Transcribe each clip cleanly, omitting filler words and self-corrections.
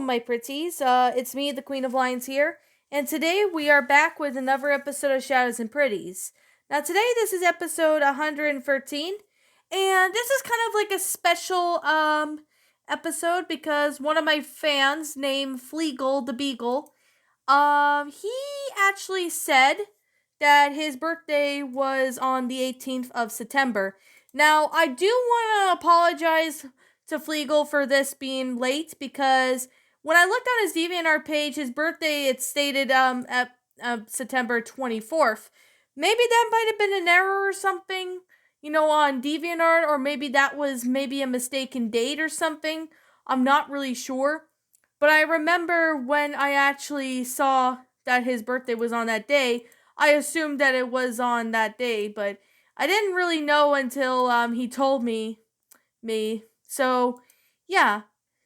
my pretties. It's me, the Queen of Lions here, and today we are back with another episode of Shadows and Pretties. Now, today this is episode 113, and this is kind of like a special episode because one of my fans named Fleegle The Beagle, he actually said that his birthday was on the 18th of September. Now, I do want to apologize to Fleegle for this being late because when I looked on his DeviantArt page, his birthday, it stated at September 24th. Maybe that might have been an error or something, on DeviantArt, or maybe that was maybe a mistaken date or something. I'm not really sure. But I remember when I actually saw that his birthday was on that day, I assumed that it was on that day, but I didn't really know until he told me. So, yeah.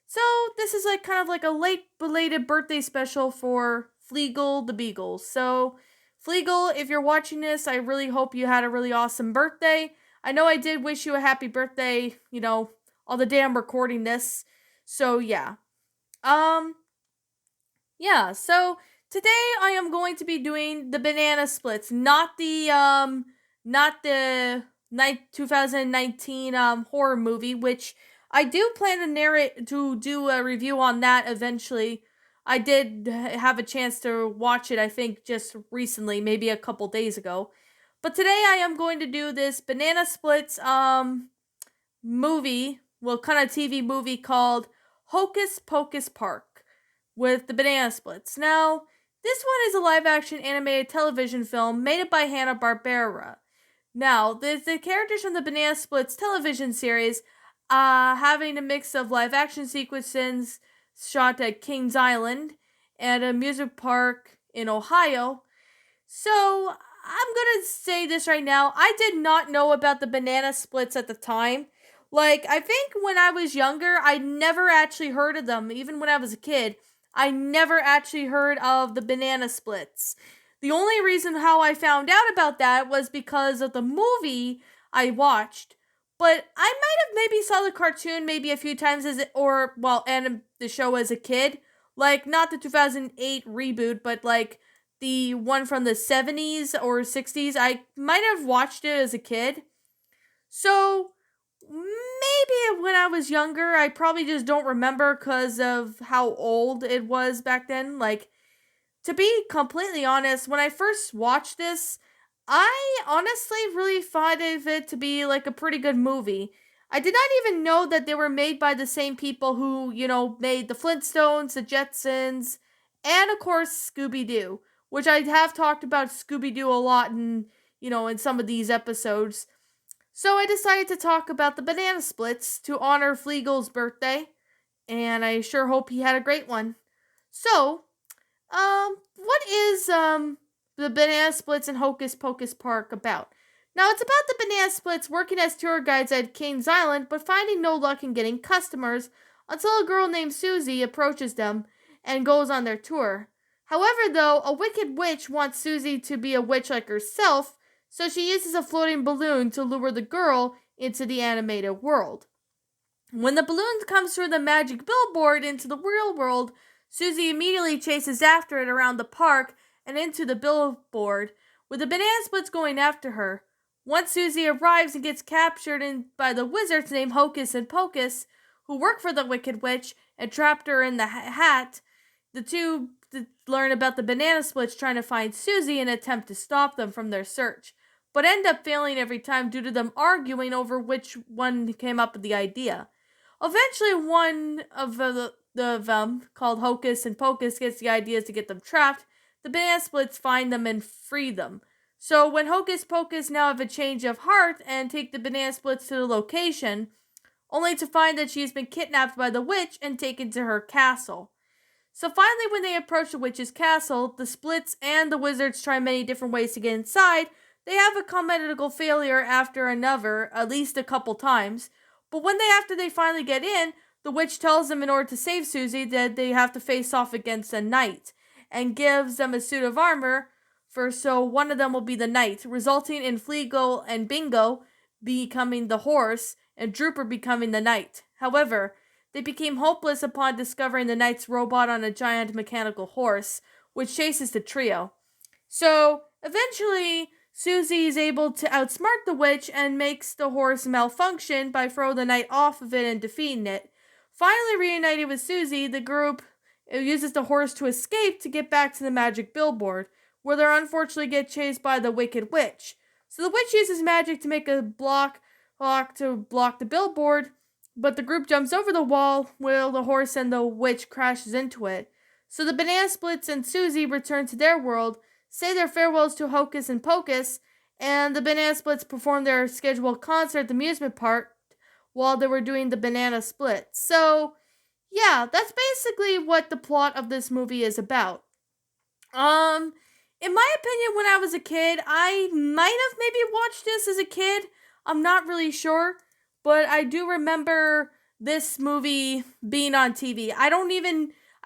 So, this is like kind of like a late belated birthday special for Fleegle the Beagle. So, Fleegle, if you're watching this, I really hope you had a really awesome birthday. I know I did wish you a happy birthday, all the day I'm recording this. So, yeah. Um, yeah, so today I am going to be doing the banana splits, not the 2019 horror movie, which I do plan to do a review on that eventually. I did have a chance to watch it, I think, just recently, maybe a couple days ago. But today I am going to do this banana splits movie, well, kind of TV movie called Hocus Pocus Park with the banana splits. Now, this one is a live-action animated television film made by Hanna-Barbera. Now, the characters from the Banana Splits television series, having a mix of live-action sequences shot at Kings Island and a music park in Ohio. So, I'm gonna say this right now. I did not know about the Banana Splits at the time. Like, I think when I was younger, I never actually heard of them, even when I was a kid. I never actually heard of the banana splits. The only reason how I found out about that was because of the movie I watched. But I might have maybe saw the cartoon maybe a few times and the show as a kid. Like, not the 2008 reboot, but like the one from the 70s or 60s. I might have watched it as a kid. So, maybe when I was younger, I probably just don't remember because of how old it was back then. Like, to be completely honest, when I first watched this, I honestly really thought of it to be like a pretty good movie. I did not even know that they were made by the same people who, made the Flintstones, the Jetsons, and of course Scooby-Doo, which I have talked about Scooby-Doo a lot in some of these episodes. So I decided to talk about the banana splits to honor Fleagle's birthday, and I sure hope he had a great one. So, what is the banana splits in Hocus Pocus Park about? Now, it's about the banana splits working as tour guides at Kings Island, but finding no luck in getting customers until a girl named Susie approaches them and goes on their tour. However, though, a wicked witch wants Susie to be a witch like herself, so she uses a floating balloon to lure the girl into the animated world. When the balloon comes through the magic billboard into the real world, Susie immediately chases after it around the park and into the billboard, with the banana splits going after her. Once Susie arrives and gets captured by the wizards named Hocus and Pocus, who work for the Wicked Witch and trapped her in the hat, the two learn about the banana splits trying to find Susie and attempt to stop them from their search, but end up failing every time due to them arguing over which one came up with the idea. Eventually, one of them, called Hocus and Pocus, gets the idea to get them trapped. The banana splits find them and free them. So when Hocus Pocus now have a change of heart and take the banana splits to the location, only to find that she has been kidnapped by the witch and taken to her castle. So finally, when they approach the witch's castle, the splits and the wizards try many different ways to get inside. They have a comedical failure after another, at least a couple times. But after they finally get in, the witch tells them in order to save Susie that they have to face off against a knight, and gives them a suit of armor, so one of them will be the knight, resulting in Fleegle and Bingo becoming the horse, and Drooper becoming the knight. However, they became hopeless upon discovering the knight's robot on a giant mechanical horse, which chases the trio. So eventually, Susie is able to outsmart the witch and makes the horse malfunction by throwing the knight off of it and defeating it. Finally reunited with Susie, the group uses the horse to escape to get back to the magic billboard, where they unfortunately get chased by the wicked witch. So the witch uses magic to make a block to block the billboard, but the group jumps over the wall while the horse and the witch crashes into it. So the Banana Splits and Susie return to their world, say their farewells to Hocus and Pocus, and the Banana Splits perform their scheduled concert at the amusement park while they were doing the Banana Split. So, yeah, that's basically what the plot of this movie is about. In my opinion, when I was a kid, I might have maybe watched this as a kid. I'm not really sure, but I do remember this movie being on TV. I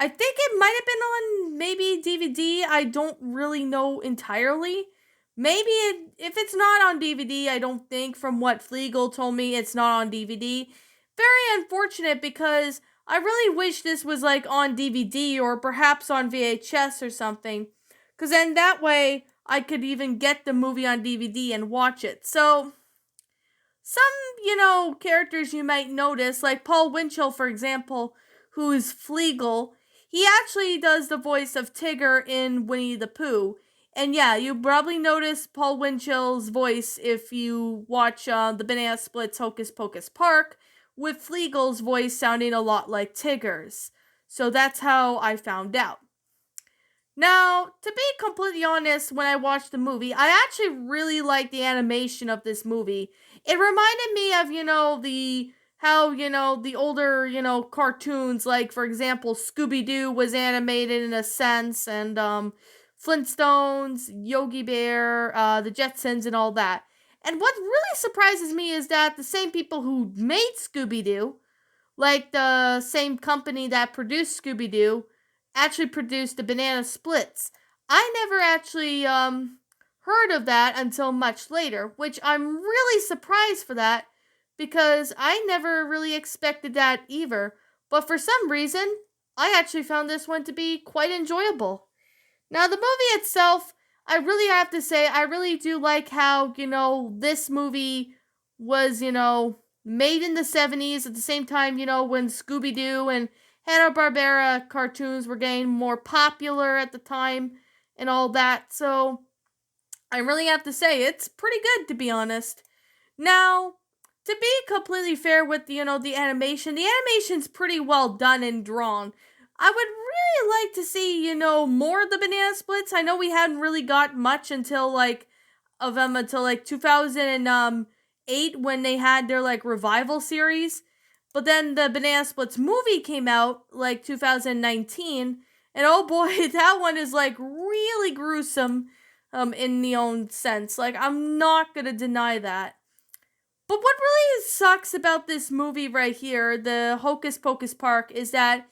think it might have been on maybe DVD. I don't really know entirely. If it's not on DVD, I don't think, from what Fleegle told me, it's not on DVD. Very unfortunate because I really wish this was like on DVD or perhaps on VHS or something. Because then that way I could even get the movie on DVD and watch it. So, some, characters you might notice, like Paul Winchell, for example, who is Fleegle, he actually does the voice of Tigger in Winnie the Pooh. And yeah, you probably notice Paul Winchell's voice if you watch the Banana Splits Hocus Pocus Park, with Fleagle's voice sounding a lot like Tigger's. So that's how I found out. Now, to be completely honest, when I watched the movie, I actually really liked the animation of this movie. It reminded me of, the older, cartoons, like, for example, Scooby-Doo was animated in a sense, and, Flintstones, Yogi Bear, the Jetsons, and all that. And what really surprises me is that the same people who made Scooby-Doo, like the same company that produced Scooby-Doo, actually produced the Banana Splits. I never actually heard of that until much later, which I'm really surprised for that because I never really expected that either. But for some reason, I actually found this one to be quite enjoyable. Now, the movie itself, I really have to say, I really do like how, this movie was, made in the 70s at the same time, when Scooby Doo and Hanna-Barbera cartoons were getting more popular at the time and all that. So, I really have to say, it's pretty good, to be honest. Now, to be completely fair with, the animation's pretty well done and drawn. I would really like to see, more of the Banana Splits. I know we hadn't really got much until, of them until, 2008 when they had their, revival series. But then the Banana Splits movie came out, 2019. And oh boy, that one is, really gruesome, in the own sense. I'm not gonna deny that. But what really sucks about this movie right here, the Hocus Pocus Park, is that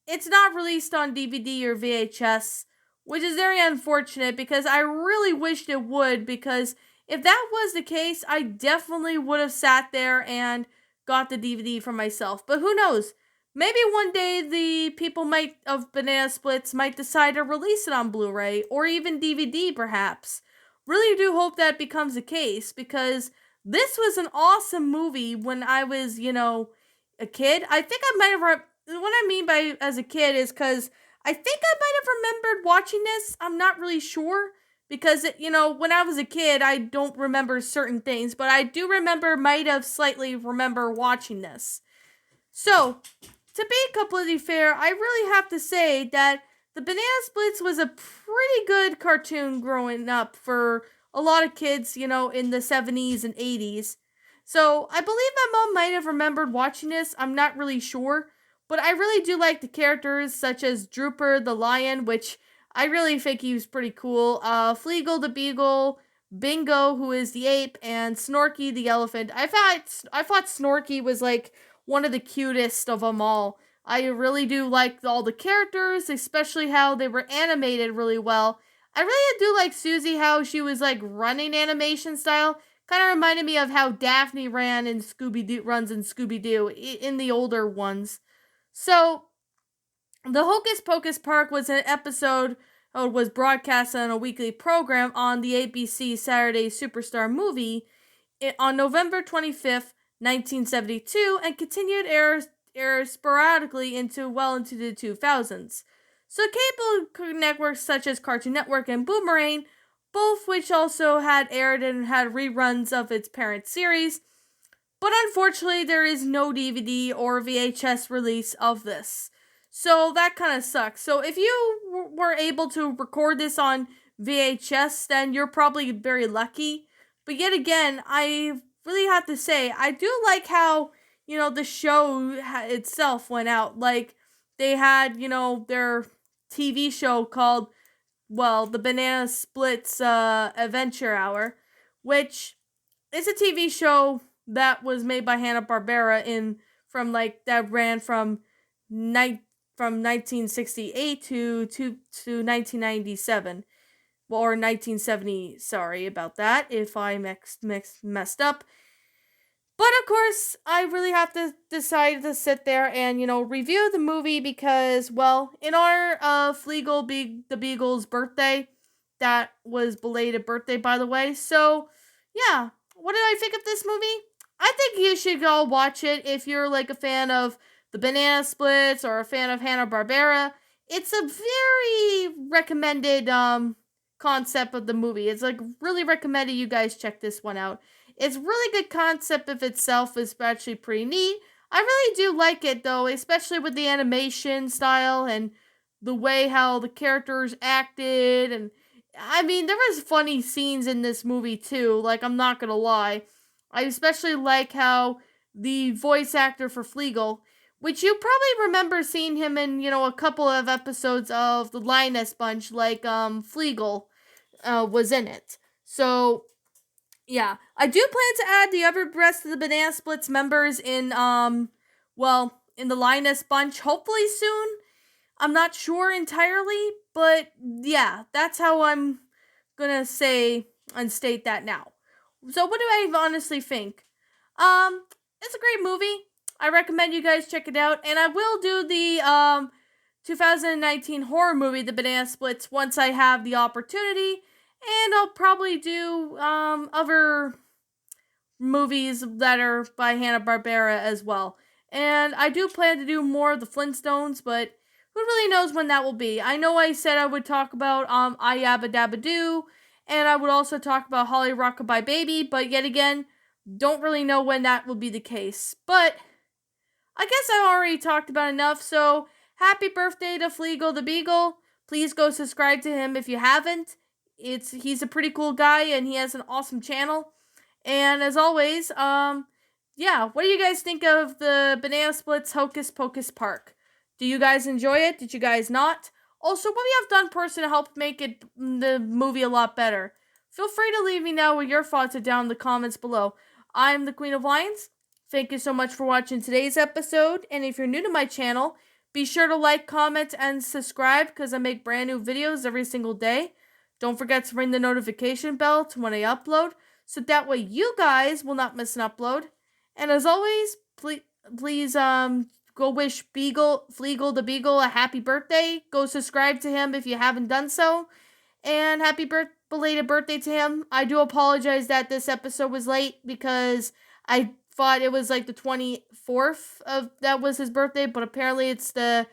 it's not released on DVD or VHS, which is very unfortunate because I really wished it would, because if that was the case, I definitely would have sat there and got the DVD for myself. But who knows? Maybe one day the people of Banana Splits might decide to release it on Blu-ray or even DVD perhaps. Really do hope that becomes the case because this was an awesome movie when I was, a kid. I think I might have what I mean by as a kid is because I think I might have remembered watching this. I'm not really sure because, when I was a kid, I don't remember certain things, but I do might have slightly remember watching this. So, to be completely fair, I really have to say that the Banana Splits was a pretty good cartoon growing up for a lot of kids, in the 70s and 80s. So, I believe my mom might have remembered watching this. I'm not really sure. But I really do like the characters such as Drooper the Lion, which I really think he was pretty cool. Fleegle the Beagle, Bingo, who is the ape, and Snorky the elephant. I thought Snorky was one of the cutest of them all. I really do like all the characters, especially how they were animated really well. I really do like Susie, how she was running animation style. Kind of reminded me of how Daphne runs in Scooby-Doo in the older ones. So, the Hocus Pocus Park was an episode was broadcast on a weekly program on the ABC Saturday Superstar movie on November 25th, 1972, and continued air sporadically into the 2000s. So cable networks such as Cartoon Network and Boomerang, both which also had aired and had reruns of its parent series, but unfortunately there is no DVD or VHS release of this. So that kind of sucks. So if you were able to record this on VHS, then you're probably very lucky. But yet again, I really have to say, I do like how, the show itself went out. Like, they had, their TV show called, well, the Banana Splits Adventure Hour, which is a TV show that was made by Hanna-Barbera that ran from 1968 to 1997. Or 1970, sorry about that if I messed up. But of course, I really have to decide to sit there and, review the movie because, well, in honor of the Beagle's birthday, that was belated birthday, by the way. So, yeah, what did I think of this movie? I think you should go watch it if you're like a fan of the Banana Splits or a fan of Hanna-Barbera. It's a very recommended concept of the movie. It's like really recommended you guys check this one out. It's really good concept of itself. Is actually pretty neat. I really do like it though, especially with the animation style and the way how the characters acted. And I mean, there was funny scenes in this movie too. Like, I'm not gonna lie, I especially like how the voice actor for Fleegle, which you probably remember seeing him in, a couple of episodes of the Linus Bunch, like Fleegle was in it. So yeah, I do plan to add the other rest of the Banana Splits members in in the Linus Bunch hopefully soon. I'm not sure entirely, but yeah, that's how I'm gonna say and state that now. So what do I honestly think? It's a great movie. I recommend you guys check it out, and I will do the 2019 horror movie, The Banana Splits, once I have the opportunity, and I'll probably do other movies that are by Hanna-Barbera as well. And I do plan to do more of the Flintstones, but who really knows when that will be? I know I said I would talk about I Yabba Dabba Doo, and I would also talk about Holly Rockabye Baby, but yet again, don't really know when that will be the case. But I guess I already talked about enough, so happy birthday to Fleegle the Beagle. Please go subscribe to him if you haven't. He's a pretty cool guy and he has an awesome channel. And as always, yeah, what do you guys think of the Banana Splits Hocus Pocus Park? Do you guys enjoy it? Did you guys not? Also, what we have done personally to help make the movie a lot better? Feel free to leave me know what your thoughts are down in the comments below. I'm the Queen of Lions. Thank you so much for watching today's episode, and if you're new to my channel, be sure to like, comment, and subscribe because I make brand new videos every single day. Don't forget to ring the notification bell to when I upload, so that way you guys will not miss an upload. And as always, please go wish Fleegle the Beagle a happy birthday. Go subscribe to him if you haven't done so. And happy belated birthday to him. I do apologize that this episode was late because I thought it was like the 24th of that was his birthday, but apparently it's the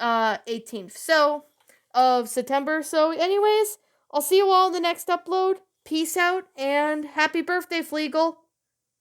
18th of September. So anyways, I'll see you all in the next upload. Peace out and happy birthday, Fleegle.